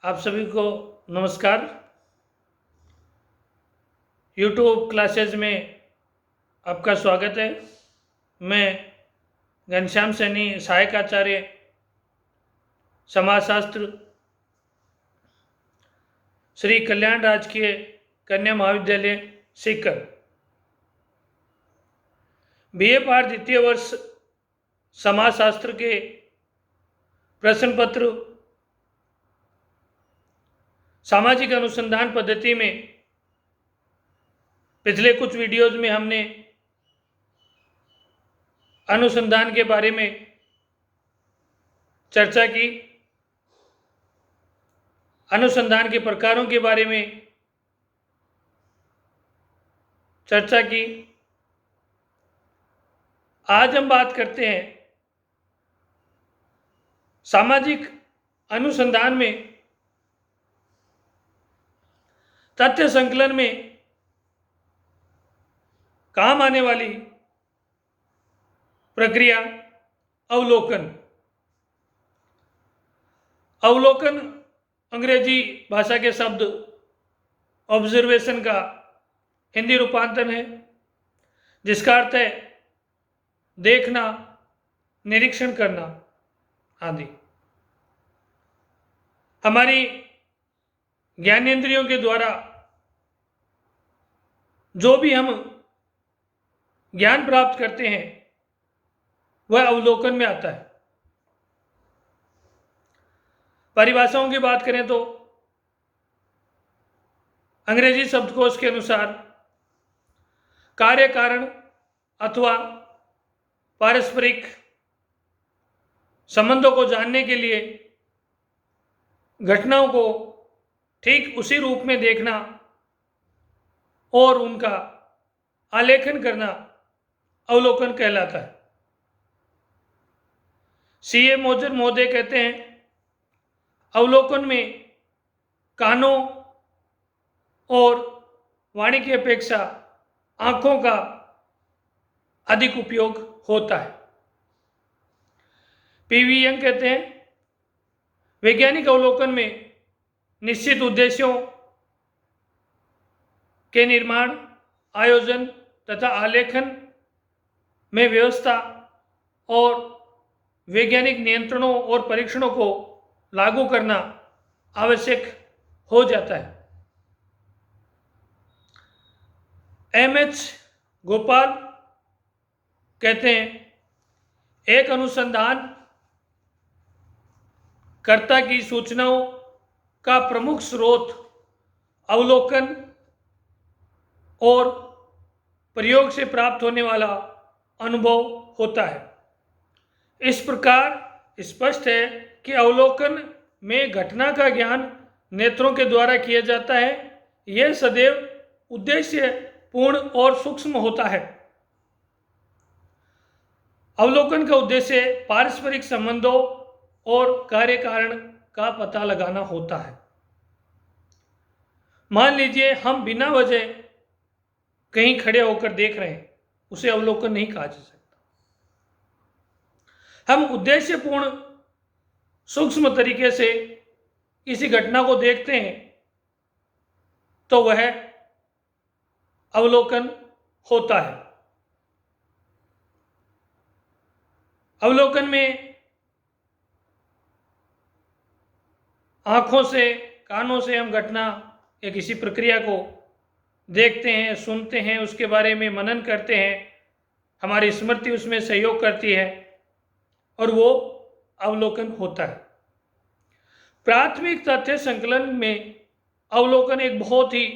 आप सभी को नमस्कार। यूट्यूब क्लासेज में आपका स्वागत है। मैं घनश्याम सैनी, सहायक आचार्य समाजशास्त्र, श्री कल्याण राजकीय कन्या महाविद्यालय सीकर, बीए पाठ द्वितीय वर्ष समाजशास्त्र के प्रश्न पत्र सामाजिक अनुसंधान पद्धति में पिछले कुछ वीडियोज में हमने अनुसंधान के बारे में चर्चा की, अनुसंधान के प्रकारों के बारे में चर्चा की। आज हम बात करते हैं सामाजिक अनुसंधान में तथ्य संकलन में काम आने वाली प्रक्रिया अवलोकन। अवलोकन अंग्रेजी भाषा के शब्द ऑब्जर्वेशन का हिंदी रूपांतरण है, जिसका अर्थ है देखना, निरीक्षण करना आदि। हमारी ज्ञानेंद्रियों के द्वारा जो भी हम ज्ञान प्राप्त करते हैं वह अवलोकन में आता है। परिभाषाओं की बात करें तो अंग्रेजी शब्दकोश के अनुसार कार्य कारण अथवा पारस्परिक संबंधों को जानने के लिए घटनाओं को ठीक उसी रूप में देखना और उनका आलेखन करना अवलोकन कहलाता है। सीए मोजर महोदय कहते हैं, अवलोकन में कानों और वाणी की अपेक्षा आंखों का अधिक उपयोग होता है। पीवी यंग कहते हैं, वैज्ञानिक अवलोकन में निश्चित उद्देश्यों के निर्माण, आयोजन तथा आलेखन में व्यवस्था और वैज्ञानिक नियंत्रणों और परीक्षणों को लागू करना आवश्यक हो जाता है। एमएच गोपाल कहते हैं, एक अनुसंधान कर्ता की सूचनाओं का प्रमुख स्रोत अवलोकन और प्रयोग से प्राप्त होने वाला अनुभव होता है। इस प्रकार स्पष्ट है कि अवलोकन में घटना का ज्ञान नेत्रों के द्वारा किया जाता है। यह सदैव उद्देश्य पूर्ण और सूक्ष्म होता है। अवलोकन का उद्देश्य पारस्परिक संबंधों और कार्य कारण का पता लगाना होता है। मान लीजिए हम बिना वजह कहीं खड़े होकर देख रहे हैं, उसे अवलोकन नहीं कहा जा सकता। हम उद्देश्यपूर्ण सूक्ष्म तरीके से किसी घटना को देखते हैं तो वह अवलोकन होता है। अवलोकन में आंखों से, कानों से हम घटना या किसी प्रक्रिया को देखते हैं, सुनते हैं, उसके बारे में मनन करते हैं, हमारी स्मृति उसमें सहयोग करती है और वो अवलोकन होता है। प्राथमिक तथ्य संकलन में अवलोकन एक बहुत ही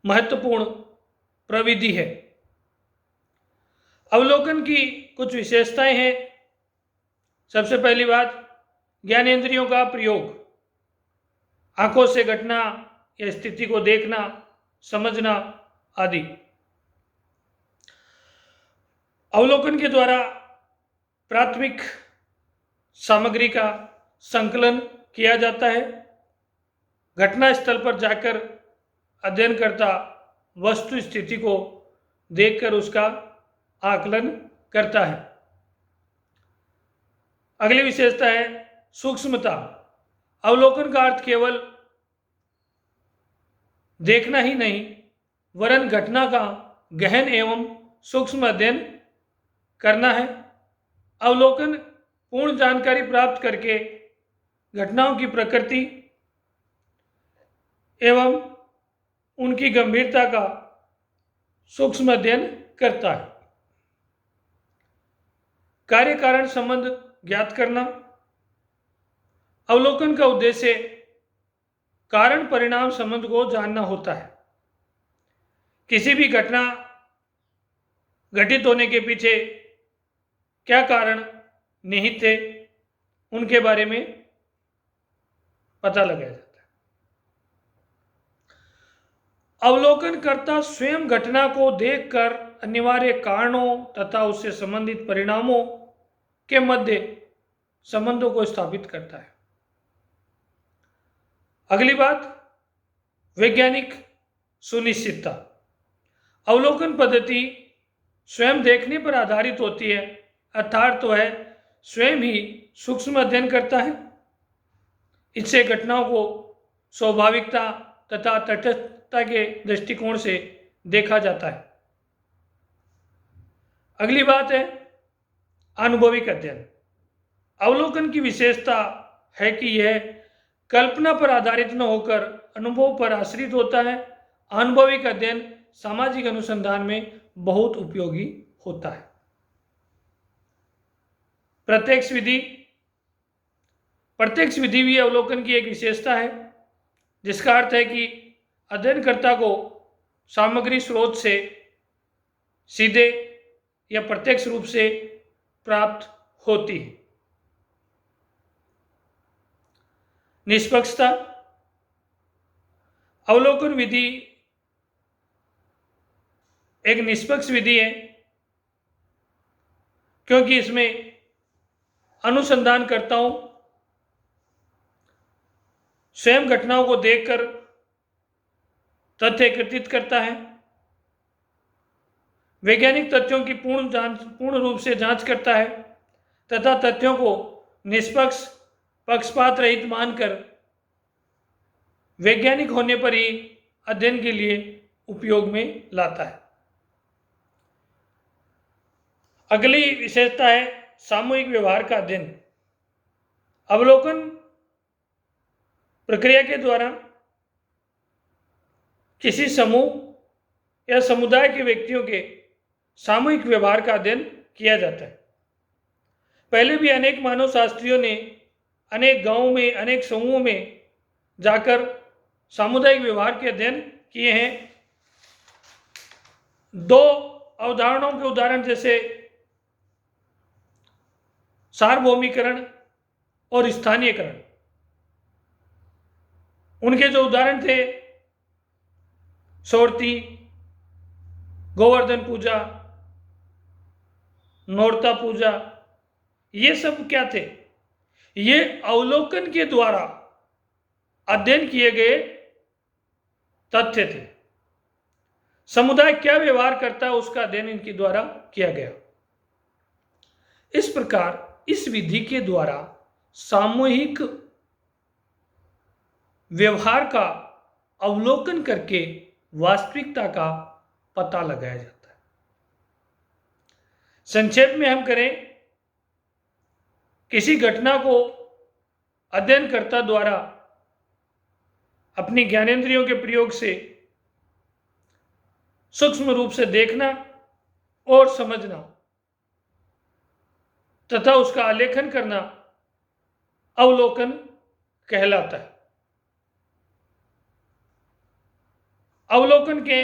महत्वपूर्ण प्रविधि है। अवलोकन की कुछ विशेषताएं हैं। सबसे पहली बात, ज्ञानेंद्रियों का प्रयोग। आंखों से घटना या स्थिति को देखना, समझना आदि। अवलोकन के द्वारा प्राथमिक सामग्री का संकलन किया जाता है। घटना स्थल पर जाकर अध्ययनकर्ता वस्तु स्थिति को देखकर उसका आकलन करता है। अगली विशेषता है सूक्ष्मता। अवलोकन का अर्थ केवल देखना ही नहीं, वरन घटना का गहन एवं सूक्ष्म अध्ययन करना है। अवलोकन पूर्ण जानकारी प्राप्त करके घटनाओं की प्रकृति एवं उनकी गंभीरता का सूक्ष्म अध्ययन करता है। कार्य कारण संबंध ज्ञात करना। अवलोकन का उद्देश्य कारण परिणाम संबंध को जानना होता है। किसी भी घटना घटित होने के पीछे क्या कारण निहित थे, उनके बारे में पता लगाया जाता है। अवलोकनकर्ता स्वयं घटना को देखकर अनिवार्य कारणों तथा उससे संबंधित परिणामों के मध्य संबंधों को स्थापित करता है। अगली बात, वैज्ञानिक सुनिश्चितता। अवलोकन पद्धति स्वयं देखने पर आधारित होती है, अर्थात वह स्वयं ही सूक्ष्म अध्ययन करता है। इससे घटनाओं को स्वाभाविकता तथा तटस्थता के दृष्टिकोण से देखा जाता है। अगली बात है अनुभविक अध्ययन। अवलोकन की विशेषता है कि यह कल्पना पर आधारित न होकर अनुभव पर आश्रित होता है। अनुभविक अध्ययन सामाजिक अनुसंधान में बहुत उपयोगी होता है। प्रत्यक्ष विधि। प्रत्यक्ष विधि भी अवलोकन की एक विशेषता है, जिसका अर्थ है कि अध्ययनकर्ता को सामग्री स्रोत से सीधे या प्रत्यक्ष रूप से प्राप्त होती है। निष्पक्षता। अवलोकन विधि एक निष्पक्ष विधि है, क्योंकि इसमें अनुसंधानकर्ताओं स्वयं घटनाओं को देखकर तथ्य एकत्रित करता है, वैज्ञानिक तथ्यों की पूर्ण रूप से जांच करता है तथा तथ्यों को निष्पक्ष पक्षपात रहित मानकर वैज्ञानिक होने पर ही अध्ययन के लिए उपयोग में लाता है। अगली विशेषता है सामूहिक व्यवहार का अध्ययन। अवलोकन प्रक्रिया के द्वारा किसी समूह या समुदाय के व्यक्तियों के सामूहिक व्यवहार का अध्ययन किया जाता है। पहले भी अनेक मानव शास्त्रियों ने अनेक गांवों में, अनेक समूहों में जाकर सामुदायिक व्यवहार के अध्ययन किए हैं। दो अवधारणाओं के उदाहरण जैसे सार्वभौमिकरण और स्थानीयकरण, उनके जो उदाहरण थे सोरती, गोवर्धन पूजा, नोरता पूजा, ये सब क्या थे? ये अवलोकन के द्वारा अध्ययन किए गए तथ्य थे। समुदाय क्या व्यवहार करता है उसका अध्ययन इनके द्वारा किया गया। इस प्रकार इस विधि के द्वारा सामूहिक व्यवहार का अवलोकन करके वास्तविकता का पता लगाया जाता है। संक्षेप में हम करें, किसी घटना को अध्ययनकर्ता द्वारा अपनी ज्ञानेंद्रियों के प्रयोग से सूक्ष्म रूप से देखना और समझना तथा उसका आलेखन करना अवलोकन कहलाता है। अवलोकन के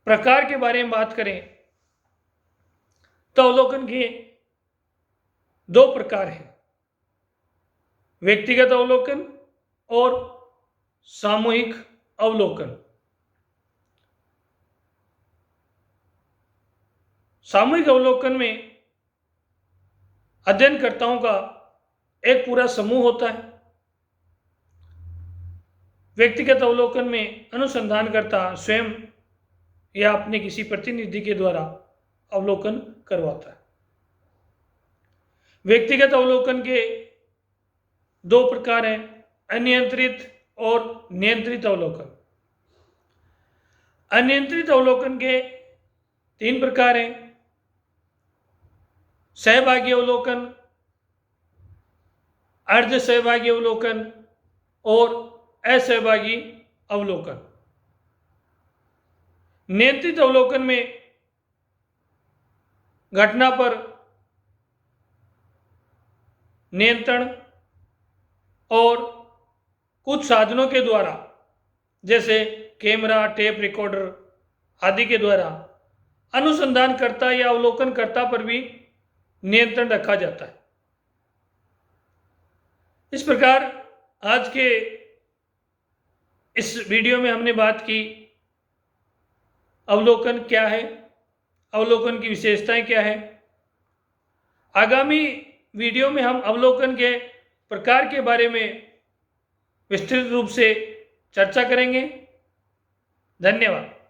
प्रकार के बारे में बात करें तो अवलोकन के दो प्रकार हैं, व्यक्तिगत अवलोकन और सामूहिक अवलोकन। सामूहिक अवलोकन में अध्ययनकर्ताओं का एक पूरा समूह होता है। व्यक्तिगत अवलोकन में अनुसंधानकर्ता स्वयं या अपने किसी प्रतिनिधि के द्वारा अवलोकन करवाता है। व्यक्तिगत अवलोकन के दो प्रकार हैं, अनियंत्रित और नियंत्रित अवलोकन। अनियंत्रित अवलोकन के 3 प्रकार हैं, सहभागी अवलोकन, अर्ध सहभागी अवलोकन और असहभागी अवलोकन। नियंत्रित अवलोकन में घटना पर नियंत्रण और कुछ साधनों के द्वारा जैसे कैमरा, टेप रिकॉर्डर आदि के द्वारा अनुसंधानकर्ता या अवलोकनकर्ता पर भी नियंत्रण रखा जाता है। इस प्रकार आज के इस वीडियो में हमने बात की अवलोकन क्या है, अवलोकन की विशेषताएं क्या है। आगामी वीडियो में हम अवलोकन के प्रकार के बारे में विस्तृत रूप से चर्चा करेंगे। धन्यवाद।